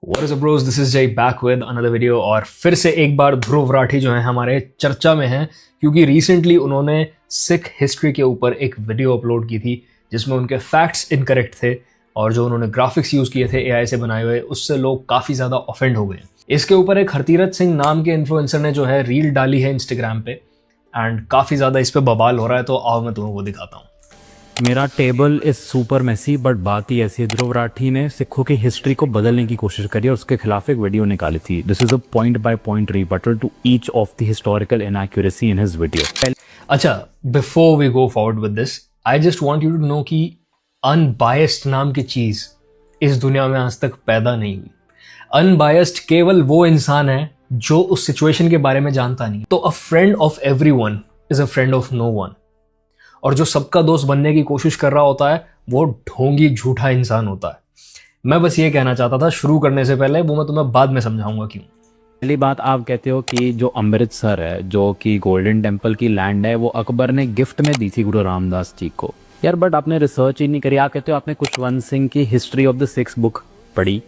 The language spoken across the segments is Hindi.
What is up bros, this is Jay back with another video। और फिर से एक बार ध्रुव राठी जो है हमारे चर्चा में हैं क्योंकि रिसेंटली उन्होंने सिख हिस्ट्री के ऊपर एक वीडियो अपलोड की थी जिसमें उनके फैक्ट्स इनकरेक्ट थे और जो उन्होंने ग्राफिक्स यूज़ किए थे एआई से बनाए हुए, उससे लोग काफ़ी ज़्यादा ऑफेंड हो गए। इसके ऊपर एक हरतीरथ सिंह नाम के इन्फ्लुएंसर ने जो है रील डाली है इंस्टाग्राम पे एंड काफ़ी ज़्यादा इस पर बवाल हो रहा है, तो आओ मैं तुम्हें वो दिखाता हूँ। मेरा table is super messy, but बात ही ऐसी है, ध्रुव राठी ने सिखों की हिस्ट्री को बदलने की कोशिश करी और उसके खिलाफ एक वीडियो निकाली थी। This is a point by point rebuttal to each of the historical inaccuracy in his video. अच्छा, before we go forward with this, I just want you to know कि अनबायस्ड नाम की चीज इस दुनिया में आज तक पैदा नहीं हुई। अनबायस्ड केवल वो इंसान है जो उस सिचुएशन के बारे में जानता नहीं। तो a friend of everyone is a friend of no one. और जो सबका दोस्त बनने की कोशिश कर रहा होता है वो ढोंगी झूठा इंसान होता है। मैं बस ये कहना चाहता था शुरू करने से पहले, वो मैं तुम्हें बाद में समझाऊंगा क्यों। पहली बात, आप कहते हो कि जो अमृतसर है, जो कि गोल्डन टेम्पल की लैंड है, वो अकबर ने गिफ्ट में दी थी गुरु रामदास जी को। यार बट आपने रिसर्च ही नहीं करी। आप कहते हो आपने खुशवंत सिंह की history of the six book पढ़ी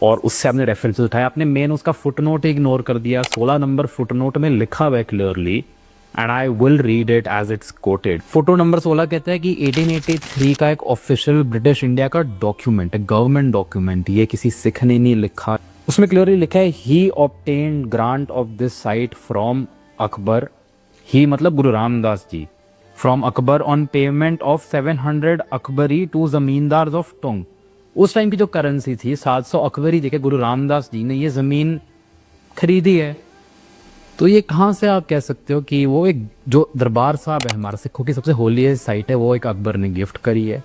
और उससे आपने रेफरेंस उठाया, आपने मेन उसका फुटनोट इग्नोर कर दिया। 16 नंबर फुटनोट में लिखा हुआ है clearly, and I will read it as it's quoted. Photo number 16 कहता है कि 1883 का एक ऑफिशियल ब्रिटिश इंडिया का डॉक्यूमेंट है, गवर्नमेंट डॉक्यूमेंट, ये किसी सिख ने नहीं लिखा। उसमें क्लियरली लिखा है he obtained grant of this site from Akbar, he मतलब Guru Ramdas ji, from Akbar on payment of 700 Akbari to zamindar of Tung. उस टाइम की जो करेंसी थी 700 अकबरी देके गुरु रामदास जी ने ये जमीन खरीदी है। तो ये कहाँ से आप कह सकते हो कि वो एक जो दरबार साहब है हमारा सिखों की सबसे होली साइट है, वो एक अकबर ने गिफ्ट करी है।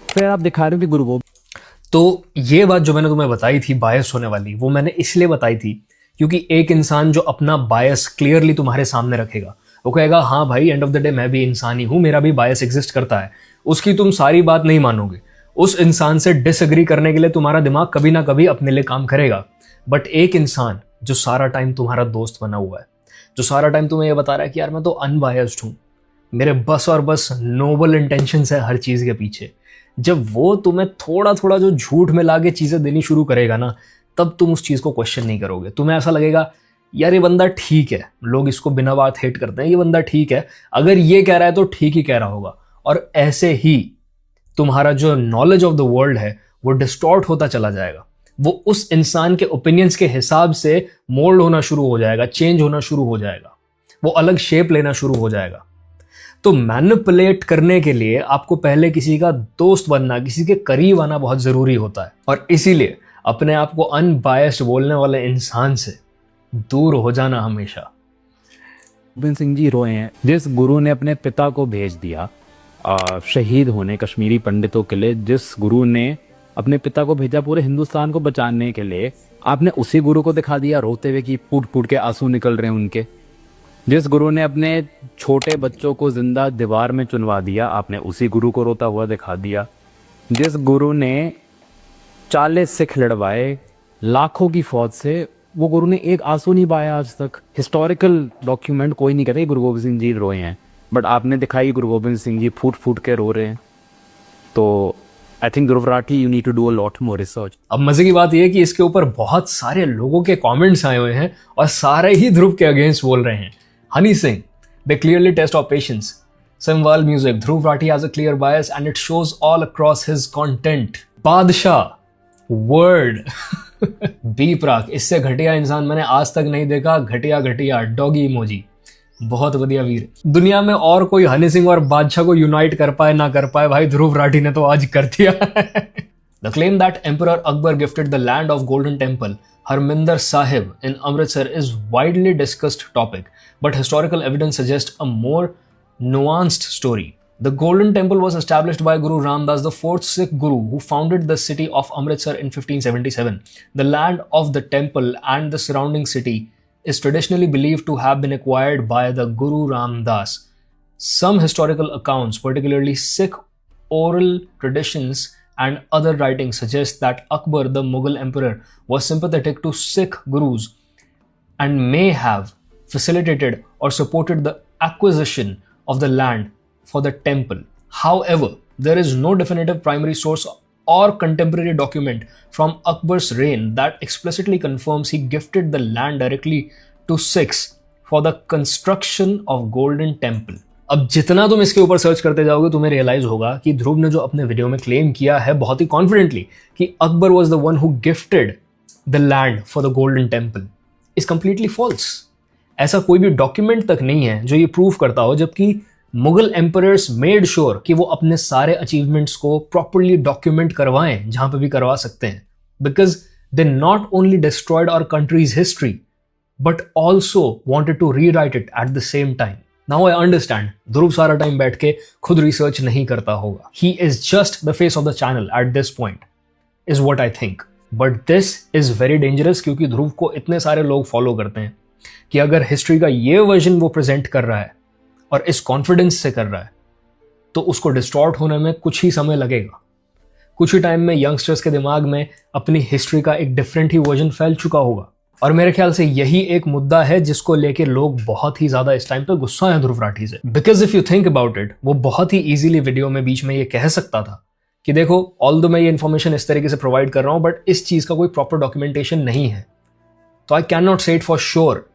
फिर आप दिखा रहे हो कि गुरु गोबिंद। तो ये बात जो मैंने तुम्हें बताई थी बायस होने वाली, वो मैंने इसलिए बताई थी क्योंकि एक इंसान जो अपना बायस क्लियरली तुम्हारे सामने रखेगा, वो कहेगा हाँ भाई एंड ऑफ द डे मैं भी इंसान ही हूँ, मेरा भी बायस एग्जिस्ट करता है। उसकी तुम सारी बात नहीं मानोगे। उस इंसान से डिसएग्री करने के लिए तुम्हारा दिमाग कभी ना कभी अपने लिए काम करेगा। बट एक इंसान जो सारा टाइम तुम्हारा दोस्त बना हुआ है, जो सारा टाइम तुम्हें ये बता रहा है कि यार मैं तो अनबायस्ड हूँ, मेरे बस और बस नोबल इंटेंशंस है हर चीज़ के पीछे, जब वो तुम्हें थोड़ा थोड़ा जो झूठ में ला के चीज़ें देनी शुरू करेगा ना, तब तुम उस चीज़ को क्वेश्चन नहीं करोगे। तुम्हें ऐसा लगेगा यार ये बंदा ठीक है, लोग इसको बिना बात हेट करते हैं, ये बंदा ठीक है, अगर ये कह रहा है तो ठीक ही कह रहा होगा। और ऐसे ही तुम्हारा जो नॉलेज ऑफ द वर्ल्ड है वो डिस्टॉर्ट होता चला जाएगा। वो उस इंसान के ओपिनियंस के हिसाब से मोल्ड होना शुरू हो जाएगा, चेंज होना शुरू हो जाएगा, वो अलग शेप लेना शुरू हो जाएगा। तो मैनिपुलेट करने के लिए आपको पहले किसी का दोस्त बनना, किसी के करीब आना बहुत जरूरी होता है। और इसीलिए अपने आप को अनबायस्ड बोलने वाले इंसान से दूर हो जाना हमेशा। गोबिंद सिंह जी रोए हैं, जिस गुरु ने अपने पिता को भेज दिया शहीद होने कश्मीरी पंडितों के लिए, जिस गुरु ने अपने पिता को भेजा पूरे हिंदुस्तान को बचाने के लिए, आपने उसी गुरु को दिखा दिया रोते हुए कि फूट फूट के आंसू निकल रहे हैं उनके। जिस गुरु ने अपने छोटे बच्चों को जिंदा दीवार में चुनवा दिया, आपने उसी गुरु को रोता हुआ दिखा दिया। जिस गुरु ने 40 सिख लड़वाए लाखों की फौज से, वो गुरु ने एक आंसू नहीं बहाया आज तक। हिस्टोरिकल डॉक्यूमेंट कोई नहीं कहता गुरु गोबिंद सिंह जी रोए हैं, बट आपने दिखाई गुरु गोबिंद सिंह जी फूट फूट के रो रहे हैं। तो I think Dhruv Rathee you need to do a lot more research. अब मजे की बात यह है कि इसके ऊपर बहुत सारे लोगों के कमेंट्स आए हुए हैं और सारे ही ध्रुव के अगेंस्ट बोल रहे हैं। Honey Singh, they clearly test of patience. Simwal music, Dhruv Rathee has a clear bias and it shows all across his content. Badshah, word B Praak, इससे घटिया इंसान मैंने आज तक नहीं देखा, घटिया घटिया डॉगी इमोजी। बहुत बढ़िया वीर। दुनिया में और कोई हनी सिंह और बादशाह को यूनाइट कर पाए ना कर पाए, भाई ध्रुव राठी ने तो आज कर दिया। The claim that Emperor Akbar gifted the land of Golden Temple, Harminder Sahib in Amritsar is widely discussed topic, but historical evidence suggests a more nuanced story. The Golden Temple was established by Guru Ramdas, the fourth Sikh Guru, who founded the city of Amritsar in 1577. The land of the temple and the surrounding city is traditionally believed to have been acquired by the Guru Ramdas. Some historical accounts, particularly Sikh oral traditions and other writings, suggest that Akbar, the Mughal emperor, was sympathetic to Sikh gurus and may have facilitated or supported the acquisition of the land for the temple. However, there is no definitive primary source or contemporary document from Akbar's reign that explicitly confirms he gifted the land directly to Sikhs for the construction of Golden Temple. अब जितना तुम इसके ऊपर सर्च करते जाओगे तुम्हें रियलाइज होगा कि ध्रुव ने जो अपने वीडियो में क्लेम किया है बहुत ही कॉन्फिडेंटली कि Akbar was the one who gifted the land for the Golden Temple is completely false. ऐसा कोई भी डॉक्यूमेंट तक नहीं है जो ये प्रूव करता हो, जबकि मुगल एम्परर्स मेड श्योर कि वो अपने सारे अचीवमेंट्स को प्रॉपरली डॉक्यूमेंट करवाएं जहां पे भी करवा सकते हैं, because they not only destroyed our country's history but also wanted to rewrite it at the same time. Now I understand Dhruv सारा टाइम बैठ के खुद रिसर्च नहीं करता होगा. He is just the face of the channel at this point is what I think. But this is very dangerous क्योंकि ध्रुव को इतने सारे लोग फॉलो करते हैं कि अगर हिस्ट्री का ये वर्जन वो प्रेजेंट कर रहा है और इस कॉन्फिडेंस से कर रहा है तो उसको डिस्टॉर्ट होने में कुछ ही समय लगेगा. कुछ ही टाइम में यंगस्टर्स के दिमाग में अपनी हिस्ट्री का एक डिफरेंट ही वर्जन फैल चुका होगा. और मेरे ख्याल से यही एक मुद्दा है जिसको लेके लोग बहुत ही ज्यादा इस टाइम पे गुस्सा है ध्रुव राठी से. Because if you think about it, वो बहुत ही इजीली वीडियो में बीच में ये कह सकता था कि देखो ऑल्दो मैं ये इन्फॉर्मेशन इस तरीके से प्रोवाइड कर रहा हूं बट इस चीज का कोई प्रॉपर डॉक्यूमेंटेशन नहीं है, तो I can not say it for sure,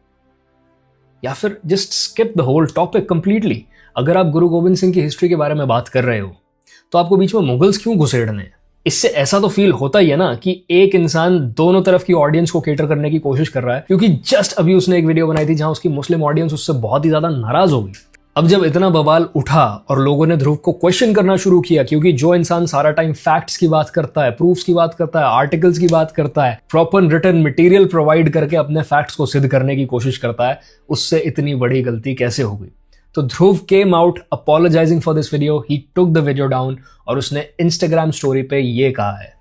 या फिर just skip the whole topic completely. अगर आप गुरु गोविंद सिंह की हिस्ट्री के बारे में बात कर रहे हो तो आपको बीच में मुगल्स क्यों घुसेड़ने हैं? इससे ऐसा तो फील होता ही है ना कि एक इंसान दोनों तरफ की ऑडियंस को केटर करने की कोशिश कर रहा है, क्योंकि जस्ट अभी उसने एक वीडियो बनाई थी जहां उसकी मुस्लिम ऑडियंस उससे बहुत ही ज्यादा नाराज हो गई. अब जब इतना बवाल उठा और लोगों ने ध्रुव को क्वेश्चन करना शुरू किया, क्योंकि जो इंसान सारा टाइम फैक्ट्स की बात करता है, प्रूफ्स की बात करता है, आर्टिकल्स की बात करता है, प्रॉपर रिटन मटेरियल प्रोवाइड करके अपने फैक्ट्स को सिद्ध करने की कोशिश करता है, उससे इतनी बड़ी गलती कैसे हो गई? तो Dhruv came out apologising for this video. He took the video down और उसने इंस्टाग्राम स्टोरी पे ये कहा है.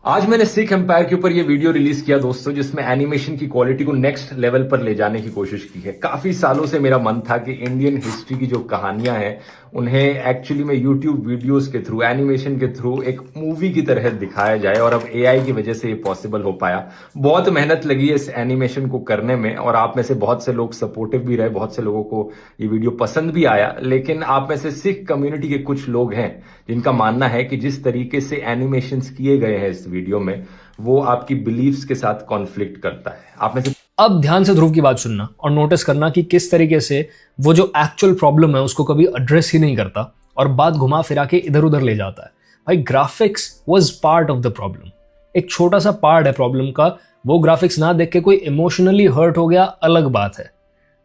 आज मैंने सिख एम्पायर के ऊपर ये वीडियो रिलीज किया दोस्तों, जिसमें एनिमेशन की क्वालिटी को नेक्स्ट लेवल पर ले जाने की कोशिश की है. काफी सालों से मेरा मन था कि इंडियन हिस्ट्री की जो कहानियां हैं उन्हें एक्चुअली में यूट्यूब वीडियोस के थ्रू, एनिमेशन के थ्रू एक मूवी की तरह दिखाया जाए, और अब एआई की वजह से ये पॉसिबल हो पाया. बहुत मेहनत लगी है इस एनिमेशन को करने में, और आप में से बहुत से लोग सपोर्टिव भी रहे, बहुत से लोगों को ये वीडियो पसंद भी आया. लेकिन आप में से सिख कम्युनिटी के कुछ लोग हैं जिनका मानना है कि जिस तरीके से एनिमेशन किए गए हैं इस वीडियो में वो आपकी बिलीफ्स के साथ कॉन्फ्लिक्ट करता है. आप में से अब ध्यान से ध्रुव की बात सुनना और नोटिस करना कि किस तरीके से वो जो एक्चुअल प्रॉब्लम है उसको कभी एड्रेस ही नहीं करता और बात घुमा फिरा के इधर उधर ले जाता है. भाई graphics was part of the problem. एक छोटा सा पार्ट है प्रॉब्लम का. वो ग्राफिक्स ना देख के कोई इमोशनली हर्ट हो गया अलग बात है,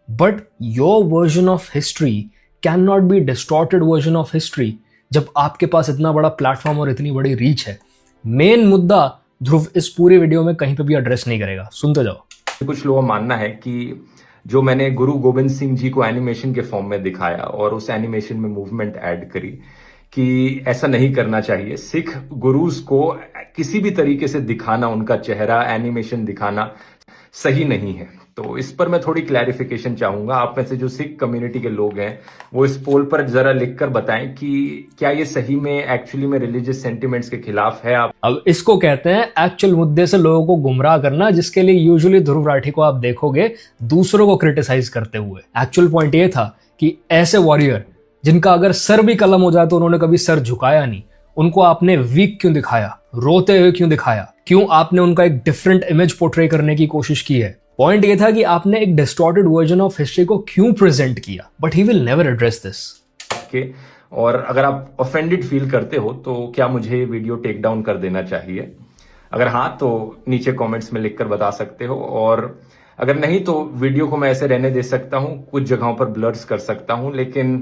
but your version of history can not be distorted version of history जब आपके पास इतना बड़ा प्लेटफॉर्म और इतनी बड़ी रीच है. मेन मुद्दा ध्रुव इस पूरे वीडियो में कहीं पे भी एड्रेस नहीं करेगा. सुनते जाओ. कुछ लोगों का मानना है कि जो मैंने गुरु गोविंद सिंह जी को एनिमेशन के फॉर्म में दिखाया और उस एनिमेशन में मूवमेंट ऐड करी, कि ऐसा नहीं करना चाहिए. सिख गुरुज को किसी भी तरीके से दिखाना, उनका चेहरा एनिमेशन दिखाना सही नहीं है. तो इस पर मैं थोड़ी क्लैरिफिकेशन चाहूंगा. आप में से जो सिख कम्युनिटी के लोग हैं वो इस पोल पर जरा लिखकर बताएं कि क्या ये सही में एक्चुअली में रिलीजियस सेंटिमेंट्स के खिलाफ है. अब इसको कहते हैं एक्चुअल मुद्दे से लोगों को गुमराह करना, जिसके लिए यूजुअली ध्रुव राठी को आप देखोगे दूसरों को क्रिटिसाइज करते हुए. एक्चुअल पॉइंट ये था कि ऐसे वॉरियर जिनका अगर सर भी कलम हो जाए तो उन्होंने कभी सर झुकाया नहीं, उनको आपने वीक क्यों दिखाया, रोते हुए क्यों दिखाया, क्यों आपने उनका एक डिफरेंट इमेज पोर्ट्रे करने की कोशिश की है. पॉइंट ये था कि आपने एक डिस्टॉर्टेड वर्जन ऑफ हिस्ट्री को क्यों प्रेजेंट किया. But he will never address this. और अगर आप ऑफेंडेड फील करते हो तो क्या मुझे वीडियो टेक डाउन कर देना चाहिए? अगर हाँ तो नीचे कमेंट्स में लिखकर बता सकते हो, और अगर नहीं तो वीडियो को मैं ऐसे रहने दे सकता हूं, कुछ जगहों पर ब्लर्स कर सकता हूं, लेकिन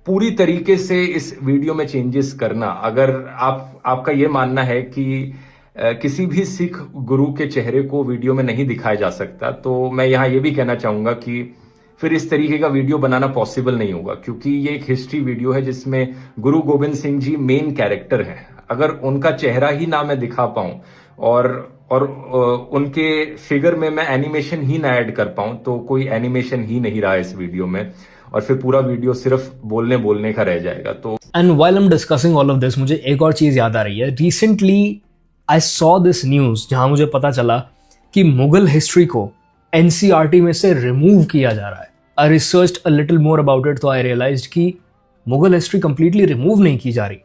पूरी तरीके से इस वीडियो में चेंजेस करना, अगर आपका ये मानना है कि किसी भी सिख गुरु के चेहरे को वीडियो में नहीं दिखाया जा सकता, तो मैं यहाँ ये भी कहना चाहूंगा कि फिर इस तरीके का वीडियो बनाना पॉसिबल नहीं होगा, क्योंकि ये एक हिस्ट्री वीडियो है जिसमें गुरु गोविंद सिंह जी मेन कैरेक्टर हैं. अगर उनका चेहरा ही ना मैं दिखा पाऊं और उनके फिगर में मैं एनिमेशन ही ना ऐड कर पाऊं, तो कोई एनिमेशन ही नहीं रहा इस वीडियो में, और फिर पूरा वीडियो सिर्फ बोलने का रह जाएगा. तो and while I am discussing all of this, मुझे एक और चीज याद आ रही है. Recently I saw this news जहां मुझे पता चला कि मुगल हिस्ट्री को एनसीईआरटी में से रिमूव किया जा रहा है. I researched a little more about it, तो आई रियलाइज्ड कि मुगल हिस्ट्री कंप्लीटली रिमूव नहीं की जा रही,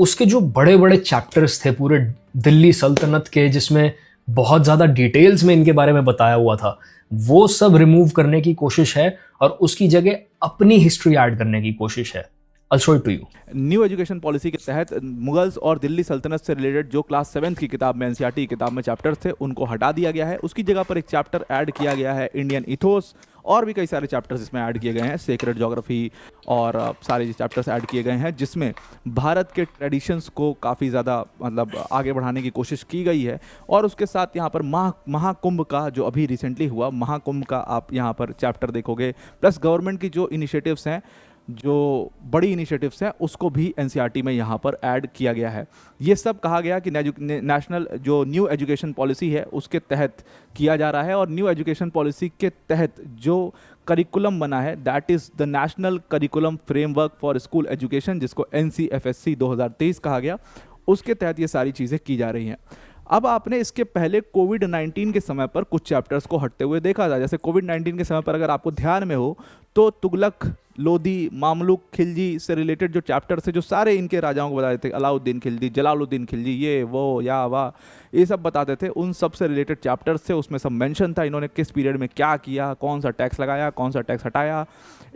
उसके जो बड़े बड़े चैप्टर्स थे पूरे दिल्ली सल्तनत के, जिसमें बहुत ज़्यादा डिटेल्स में इनके बारे में बताया हुआ था, वो सब रिमूव करने की कोशिश है और उसकी जगह अपनी हिस्ट्री ऐड करने की कोशिश है। I'll show it to you. New education policy के तहत मुगल्स और दिल्ली सल्तनत से रिलेटेड जो क्लास 7th की किताब में एनसीईआरटी की किताब में चैप्टर्स थे उनको हटा दिया गया है। उसकी जगह पर एक चैप्टर ऐड किया गया है इंडियन इथोस, और भी कई सारे चैप्टर्स इसमें ऐड किए गए हैं, सेक्रेड ज्योग्राफी और सारे चैप्टर्स ऐड किए गए हैं, जिसमें भारत के ट्रेडिशंस को काफ़ी ज़्यादा मतलब आगे बढ़ाने की कोशिश की गई है। और उसके साथ यहाँ पर महाकुंभ का जो अभी रिसेंटली हुआ महाकुंभ का आप यहाँ पर चैप्टर देखोगे, प्लस गवर्नमेंट की जो इनिशिएटिव्स हैं, जो बड़ी इनिशिएटिव्स हैं, उसको भी एनसीईआरटी में यहाँ पर ऐड किया गया है। ये सब कहा गया कि नेशनल जो न्यू एजुकेशन पॉलिसी है उसके तहत किया जा रहा है, और न्यू एजुकेशन पॉलिसी के तहत जो करिकुलम बना है that is the national curriculum framework for school education, जिसको NCFSC 2023 कहा गया, उसके तहत ये सारी चीज़ें की जा रही हैं। अब आपने इसके पहले कोविड-19 के समय पर कुछ चैप्टर्स को हटते हुए देखा था। जैसे कोविड-19 के समय पर अगर आपको ध्यान में हो तो तुगलक, लोधी, मामलुक, खिलजी से रिलेटेड जो चैप्टर्स थे, जो सारे इनके राजाओं को बताते थे, अलाउद्दीन खिलजी, जलालुद्दीन खिलजी, ये वो या वाह, ये सब बताते थे, उन सब से रिलेटेड चैप्टर्स थे। उसमें सब मेंशन था इन्होंने किस पीरियड में क्या किया, कौन सा टैक्स लगाया, कौन सा टैक्स हटाया,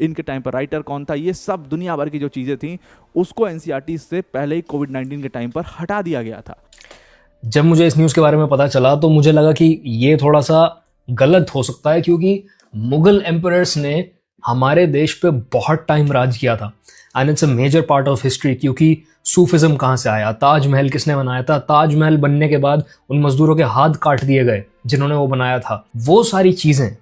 इनके टाइम पर राइटर कौन था, ये सब दुनिया भर की जो चीज़ें थी उसको एनसीईआरटी से पहले ही कोविड-19 के टाइम पर हटा दिया गया था। जब मुझे इस न्यूज़ के बारे में पता चला तो मुझे लगा कि ये थोड़ा सा गलत हो सकता है, क्योंकि मुगल एम्परर्स ने हमारे देश पे बहुत टाइम राज किया था and it's a major part of history. क्योंकि सूफिज्म कहाँ से आया, ताजमहल किसने बनाया था, ताजमहल बनने के बाद उन मजदूरों के हाथ काट दिए गए जिन्होंने वो बनाया था, वो सारी चीज़ें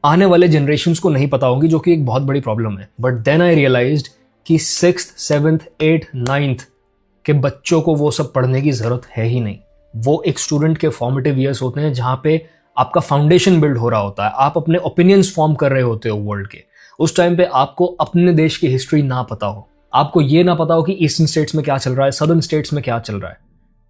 आने वाले जनरेशन्स को नहीं पता होंगी, जो कि एक बहुत बड़ी प्रॉब्लम है। बट देन आई रियलाइज्ड कि 6th, 7th, 8th, 9th के बच्चों को वो सब पढ़ने की ज़रूरत है ही नहीं। वो एक स्टूडेंट के फॉर्मेटिव ईयर्स होते हैं जहाँ पे आपका फाउंडेशन बिल्ड हो रहा होता है, आप अपने ओपिनियंस फॉर्म कर रहे होते हो वर्ल्ड के। उस टाइम पे आपको अपने देश की हिस्ट्री ना पता हो, आपको ये ना पता हो कि ईस्टर्न स्टेट्स में क्या चल रहा है, सदर्न स्टेट्स में क्या चल रहा है,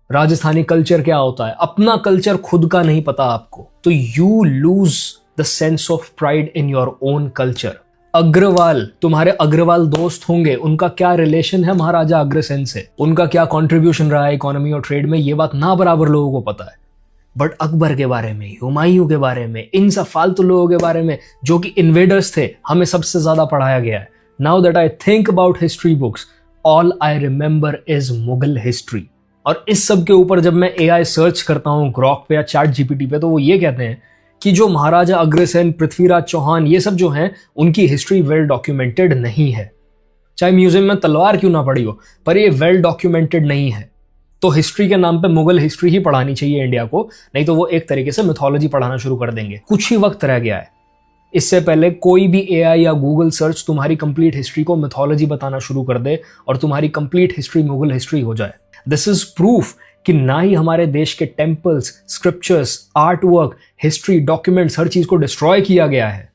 राजस्थानी कल्चर क्या होता है, अपना कल्चर खुद का नहीं पता आपको, तो you lose the sense of pride in your own culture. Agarwal, तुम्हारे अग्रवाल दोस्त होंगे, उनका क्या रिलेशन है महाराजा अग्रसेन से, उनका क्या कंट्रीब्यूशन रहा है इकोनॉमी और ट्रेड में, ये बात ना बराबर लोगों को पता है। बट अकबर के बारे में, हुमायूं के बारे में, इन सब फालतू लोगों के बारे में जो कि इन्वेडर्स थे, हमें सबसे ज्यादा पढ़ाया गया है। Now that I think about history books, all I remember is Mughal history. और इस सब के ऊपर जब मैं AI सर्च करता हूँ ग्रॉक पे या चैट GPT पे, तो वो ये कहते हैं कि जो महाराजा अग्रसेन, पृथ्वीराज चौहान, ये सब जो हैं, उनकी हिस्ट्री वेल डॉक्यूमेंटेड नहीं है। चाहे म्यूजियम में तलवार क्यों ना पड़ी हो, पर ये वेल डॉक्यूमेंटेड नहीं है। तो हिस्ट्री के नाम पे मुगल हिस्ट्री ही पढ़ानी चाहिए इंडिया को, नहीं तो वो एक तरीके से मिथोलॉजी पढ़ाना शुरू कर देंगे। कुछ ही वक्त रह गया है, इससे पहले कोई भी AI या गूगल सर्च तुम्हारी कंप्लीट हिस्ट्री को मिथोलॉजी बताना शुरू कर दे और तुम्हारी कंप्लीट हिस्ट्री मुगल हिस्ट्री हो जाए। दिस इज प्रूफ कि ना ही हमारे देश के temples, scriptures, art work, history, documents, हर चीज को डिस्ट्रॉय किया गया है,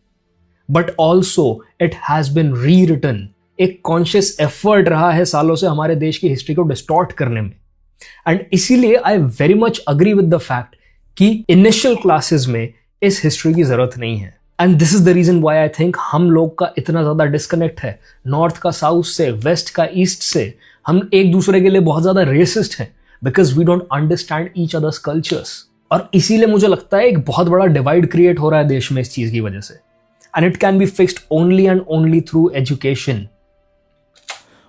but also it has been rewritten. एक कॉन्शियस एफर्ट रहा है सालों से हमारे देश की हिस्ट्री को डिस्टॉर्ट करने में। एंड इसीलिए I very much agree with the fact कि इनिशियल क्लासेस में इस हिस्ट्री की जरूरत नहीं है। And this is the reason why I think हम लोग का इतना ज्यादा डिस्कनेक्ट है, नॉर्थ का साउथ से, वेस्ट का ईस्ट से। हम एक दूसरे के लिए बहुत ज्यादा रेसिस्ट हैं because we don't understand each others cultures. और इसीलिए मुझे लगता है एक बहुत बड़ा डिवाइड क्रिएट हो रहा है देश में इस चीज की वजह से। And it can be fixed only and only through education.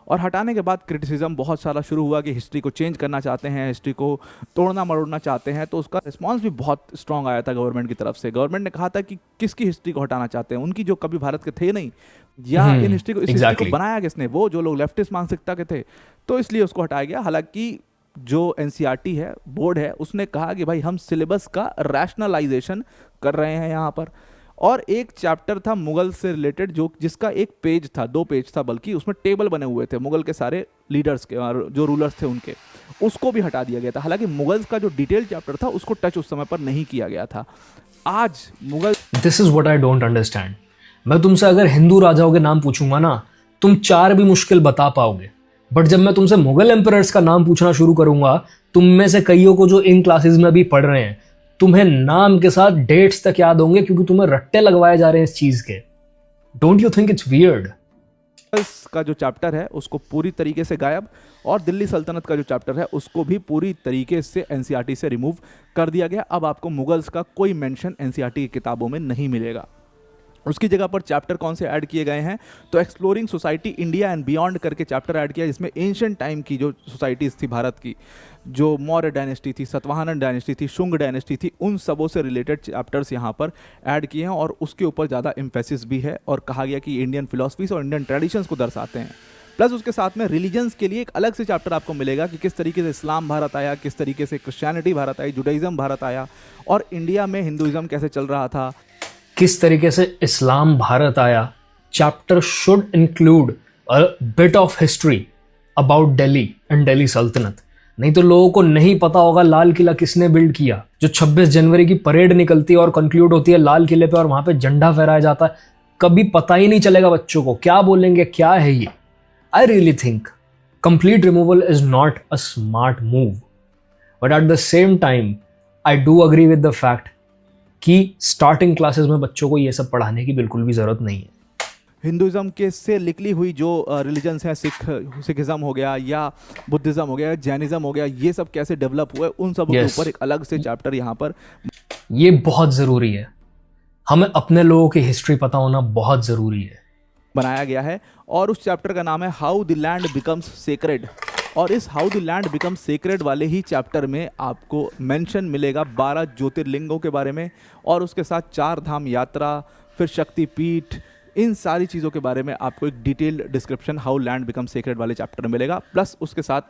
और हटाने के बाद क्रिटिसिज्म बहुत सारा शुरू हुआ कि हिस्ट्री को चेंज करना चाहते हैं, हिस्ट्री को तोड़ना मरोड़ना चाहते हैं, तो उसका रिस्पांस भी बहुत स्ट्रांग आया था गवर्नमेंट की तरफ से। गवर्नमेंट ने कहा था कि किसकी हिस्ट्री को हटाना चाहते हैं, उनकी जो कभी भारत के थे नहीं, या इन हिस्ट्री को, इस हिस्ट्री को बनाया किसने, वो जो लोग लेफ्टिस्ट मानसिकता के थे, तो इसलिए उसको हटाया गया। हालांकि जो एनसीईआरटी है, बोर्ड है, उसने कहा कि भाई हम सिलेबस का रैशनलाइजेशन कर रहे हैं यहाँ पर। और एक चैप्टर था मुगल से रिलेटेड, जो जिसका एक पेज था, 2 पेज था बल्कि, उसमें टेबल बने हुए थे मुगल के सारे लीडर्स के और जो रूलर्स थे उनके, उसको भी हटा दिया गया था। हालांकि मुगल्स का जो डिटेल चैप्टर था उसको टच उस समय पर नहीं किया गया था। आज Mughal, this is what I don't understand. मैं तुमसे अगर हिंदू राजाओं के नाम पूछूंगा ना, तुम 4 भी मुश्किल बता पाओगे, बट जब मैं तुमसे मुगल एम्परर्स का नाम पूछना शुरू करूंगा, तुम में से कईयों को जो इन क्लासेस में भी पढ़ रहे हैं, तुम्हें नाम के साथ डेट्स तक याद होंगे, क्योंकि तुम्हें रट्टे लगवाए जा रहे हैं इस चीज के। Don't you think it's weird? का जो चैप्टर है उसको पूरी तरीके से गायब, और दिल्ली सल्तनत का जो चैप्टर है उसको भी पूरी तरीके से एनसीईआरटी से रिमूव कर दिया गया। अब आपको मुगल्स का कोई मेंशन एनसीईआरटी की किताबों में नहीं मिलेगा। उसकी जगह पर चैप्टर कौन से ऐड किए गए हैं, तो exploring society India and beyond करके चैप्टर ऐड किया, जिसमें एंशिएंट टाइम की जो सोसाइटीज़ थी भारत की, जो मौर्य डायनेस्टी थी, सातवाहन डायनेस्टी थी, शुंग डायनेस्टी थी, उन सबों से रिलेटेड चैप्टर्स यहाँ पर ऐड किए हैं और उसके ऊपर ज़्यादा एम्फेसिस भी है और कहा गया कि इंडियन फिलॉसफीज और इंडियन ट्रेडिशंस को दर्शाते हैं। प्लस उसके साथ में रिलीजन्स के लिए एक अलग से चैप्टर आपको मिलेगा कि किस तरीके से इस्लाम भारत आया, किस तरीके से क्रिश्चियनिटी भारत आई, जुडाइज़म भारत आया, और इंडिया में हिंदुइज्म कैसे चल रहा था, किस तरीके से इस्लाम भारत आया। Chapter should include a bit of history about Delhi and Delhi सल्तनत। नहीं तो लोगों को नहीं पता होगा लाल किला किसने बिल्ड किया। जो 26 जनवरी की परेड निकलती है और कंक्लूड होती है लाल किले पे और वहां पे झंडा फहराया जाता है, कभी पता ही नहीं चलेगा बच्चों को, क्या बोलेंगे क्या है ये। I really think complete removal is not a smart move, but at the same time I do agree with the fact कि स्टार्टिंग क्लासेस में बच्चों को ये सब पढ़ाने की बिल्कुल भी ज़रूरत नहीं है। हिंदुज़म के से निकली हुई जो रिलीजन्स हैं, सिखिज़म हो गया या बुद्धिज़्म हो गया, जैनिज़्म हो गया, ये सब कैसे डेवलप हुए, उन सब के Yes. ऊपर एक अलग से चैप्टर यहाँ पर ये बहुत ज़रूरी है। हमें अपने लोगों की हिस्ट्री पता होना बहुत ज़रूरी है। बनाया गया है। और उस चैप्टर का नाम है how the land becomes sacred. और इस how the land becomes sacred वाले ही चैप्टर में आपको मेंशन मिलेगा 12 ज्योतिर्लिंगों के बारे में, और उसके साथ 4 धाम यात्रा, फिर शक्तिपीठ, इन सारी चीज़ों के बारे में आपको एक detailed description how land become sacred वाले चैप्टर में मिलेगा। प्लस उसके साथ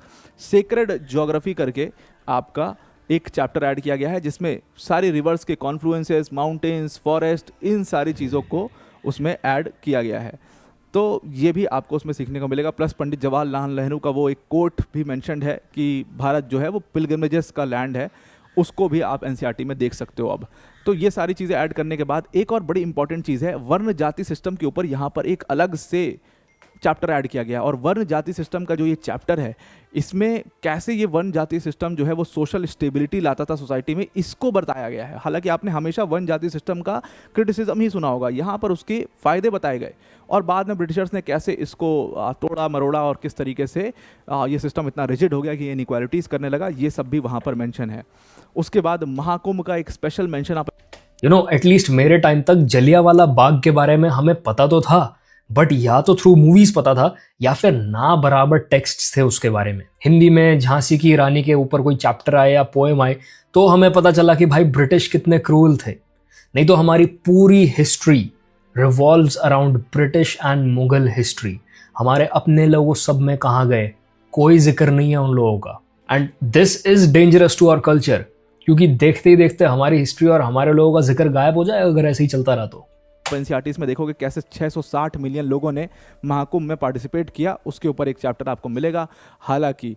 सेक्रेड ज्योग्राफी करके आपका एक चैप्टर ऐड किया गया है, जिसमें सारी रिवर्स के कॉन्फ्लुएंसेस, माउंटेन्स, फॉरेस्ट, इन सारी चीज़ों को उसमें ऐड किया गया है। तो ये भी आपको उसमें सीखने को मिलेगा। प्लस पंडित जवाहरलाल नेहरू का वो एक कोट भी मेंशन्ड है कि भारत जो है वो पिलग्रिमेजेस का लैंड है, उसको भी आप एनसीईआरटी में देख सकते हो अब। तो ये सारी चीज़ें ऐड करने के बाद एक और बड़ी इंपॉर्टेंट चीज़ है, वर्ण जाति सिस्टम के ऊपर यहाँ पर एक अलग से चैप्टर ऐड किया गया। और वर्ण जाति सिस्टम का जो ये चैप्टर है, इसमें कैसे ये वर्ण जाति सिस्टम जो है वो सोशल स्टेबिलिटी लाता था सोसाइटी में, इसको बताया गया है। हालांकि आपने हमेशा वर्ण जाति सिस्टम का क्रिटिसिज्म ही सुना होगा, यहाँ पर उसके फ़ायदे बताए गए और बाद में ब्रिटिशर्स ने कैसे इसको तोड़ा मरोड़ा और किस तरीके से ये सिस्टम इतना रिजिड हो गया कि इनइक्वालिटीज़ करने लगा, ये सब भी वहाँ पर मेंशन है। उसके बाद महाकुंभ का एक स्पेशल मेंशन आप एटलीस्ट मेरे टाइम तक जलियांवाला बाग के बारे में हमें पता तो था, बट या तो थ्रू मूवीज पता था या फिर ना बराबर टेक्स्ट थे उसके बारे में। हिंदी में झांसी की रानी के ऊपर कोई चैप्टर आए या पोएम आए तो हमें पता चला कि भाई ब्रिटिश कितने क्रूल थे। नहीं तो हमारी पूरी history revolves around British and Mughal history. हमारे अपने लोग सब में कहाँ गए, कोई जिक्र नहीं है उन लोगों का। And this is dangerous to our culture, क्योंकि देखते ही देखते हमारी हिस्ट्री और हमारे लोगों का जिक्र गायब हो जाएगा अगर ऐसे ही चलता रहा तो। एनसीईआरटीज़ में देखोगे कैसे 660 मिलियन लोगों ने महाकुंभ में पार्टिसिपेट किया, उसके ऊपर एक चैप्टर आपको मिलेगा। हालांकि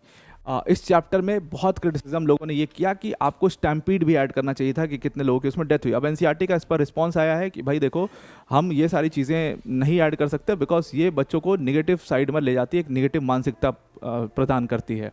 इस चैप्टर में बहुत क्रिटिसिज्म लोगों ने ये किया कि आपको स्टैम्पीड भी ऐड करना चाहिए था कि कितने लोगों की उसमें डेथ हुई। अब एनसीईआरटी का इस पर रिस्पांस आया है कि भाई देखो, हम ये सारी चीज़ें नहीं ऐड कर सकते बिकॉज ये बच्चों को निगेटिव साइड में ले जाती है, एक निगेटिव मानसिकता प्रदान करती है।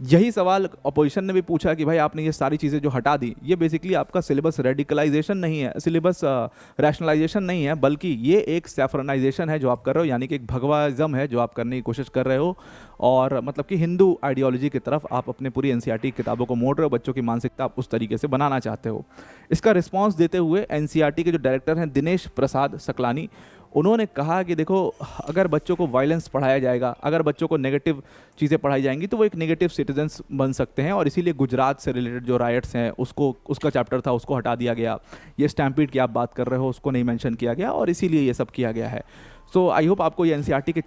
यही सवाल अपोजिशन ने भी पूछा कि भाई आपने ये सारी चीज़ें जो हटा दी, ये बेसिकली आपका सिलेबस रेडिकलाइजेशन नहीं है, सिलेबस रैशनलाइजेशन नहीं है, बल्कि ये एक सैफरनाइजेशन है जो आप कर रहे हो, यानी कि एक भगवाइज्म है जो आप करने की कोशिश कर रहे हो। और मतलब कि हिंदू आइडियोलॉजी की तरफ आप अपने पूरी एनसीईआरटी किताबों को मोड़ रहे हो, बच्चों की मानसिकता आप उस तरीके से बनाना चाहते हो। इसका रिस्पॉन्स देते हुए एनसीईआरटी के जो डायरेक्टर हैं दिनेश प्रसाद सकलानी, उन्होंने कहा कि देखो, अगर बच्चों को वायलेंस पढ़ाया जाएगा, अगर बच्चों को नेगेटिव चीज़ें पढ़ाई जाएंगी तो वो एक नेगेटिव सिटीजन्स बन सकते हैं, और इसीलिए गुजरात से रिलेटेड जो राइट्स हैं उसका चैप्टर था उसको हटा दिया गया। ये स्टैम्पीड की आप बात कर रहे हो उसको नहीं मेंशन किया गया, और इसीलिए ये सब किया गया है। सो आई होप आपको ये एनसीईआरटी के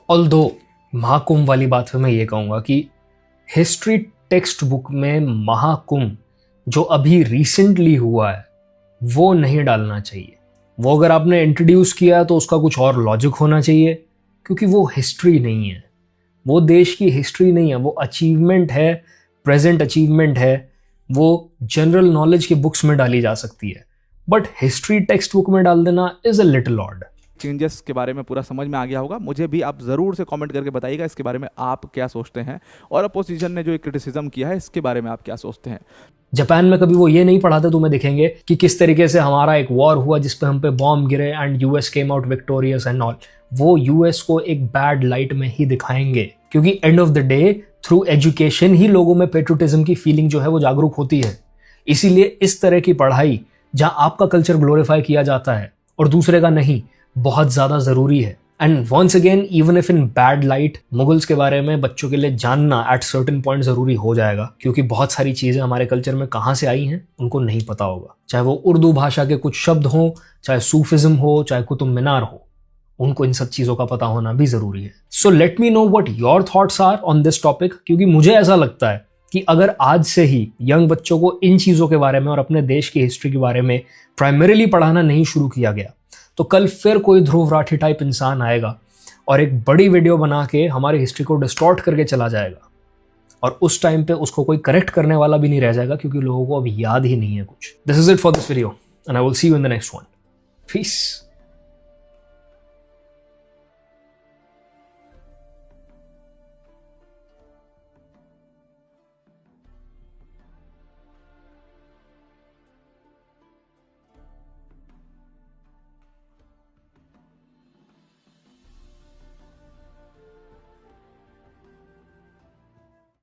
ऑल्दो महाकुंभ वाली बात पे मैं ये कहूँगा कि हिस्ट्री टेक्स्ट बुक में महाकुंभ जो अभी रिसेंटली हुआ है वो नहीं डालना चाहिए। वो अगर आपने इंट्रोड्यूस किया तो उसका कुछ और लॉजिक होना चाहिए, क्योंकि वो हिस्ट्री नहीं है, वो देश की हिस्ट्री नहीं है, वो अचीवमेंट है, प्रेजेंट अचीवमेंट है, वो जनरल नॉलेज की बुक्स में डाली जा सकती है, बट हिस्ट्री टेक्स्ट बुक में डाल देना is a little odd. Changes के बारे में पूरा समझ में आ गया होगा। मुझे भी आप ज़रूर से कमेंट करके बताइएगा इसके बारे में आप क्या सोचते हैं, और अपोजिशन ने जो क्रिटिसिज्म किया है इसके बारे में आप क्या सोचते हैं। जापान में कभी वो ये नहीं पढ़ाते, तुम्हें दिखेंगे कि किस तरीके से हमारा एक वॉर हुआ जिस पे हम पे बॉम्ब गिरे and US came out victorious and all. वो यूएस को एक बैड लाइट में ही दिखाएंगे, क्योंकि end of the day through education ही लोगों में पेट्रियोटिज्म की फीलिंग जो है वो जागरूक होती है। इसीलिए इस तरह की पढ़ाई जहां आपका कल्चर ग्लोरीफाई किया जाता है और दूसरे का नहीं, बहुत ज्यादा जरूरी है। And once again, even if in bad light, Mughals के बारे में बच्चों के लिए जानना एट सर्टेन पॉइंट जरूरी हो जाएगा, क्योंकि बहुत सारी चीजें हमारे कल्चर में कहां से आई हैं उनको नहीं पता होगा। चाहे वो उर्दू भाषा के कुछ शब्द हो, चाहे सूफिज्म हो, चाहे कुतुब मीनार हो, उनको इन सब चीजों का पता होना भी जरूरी है। So let me know what your thoughts are on this topic, क्योंकि मुझे ऐसा लगता है कि अगर आज से ही यंग बच्चों को इन चीजों के बारे में और अपने देश की हिस्ट्री के बारे में प्राइमरीली पढ़ाना नहीं शुरू किया गया, तो कल फिर कोई ध्रुव राठी टाइप इंसान आएगा और एक बड़ी वीडियो बना के हमारी हिस्ट्री को डिस्टॉर्ट करके चला जाएगा, और उस टाइम पे उसको कोई करेक्ट करने वाला भी नहीं रह जाएगा, क्योंकि लोगों को अब याद ही नहीं है कुछ। This is it for this video and I will see you in the next one. Piece.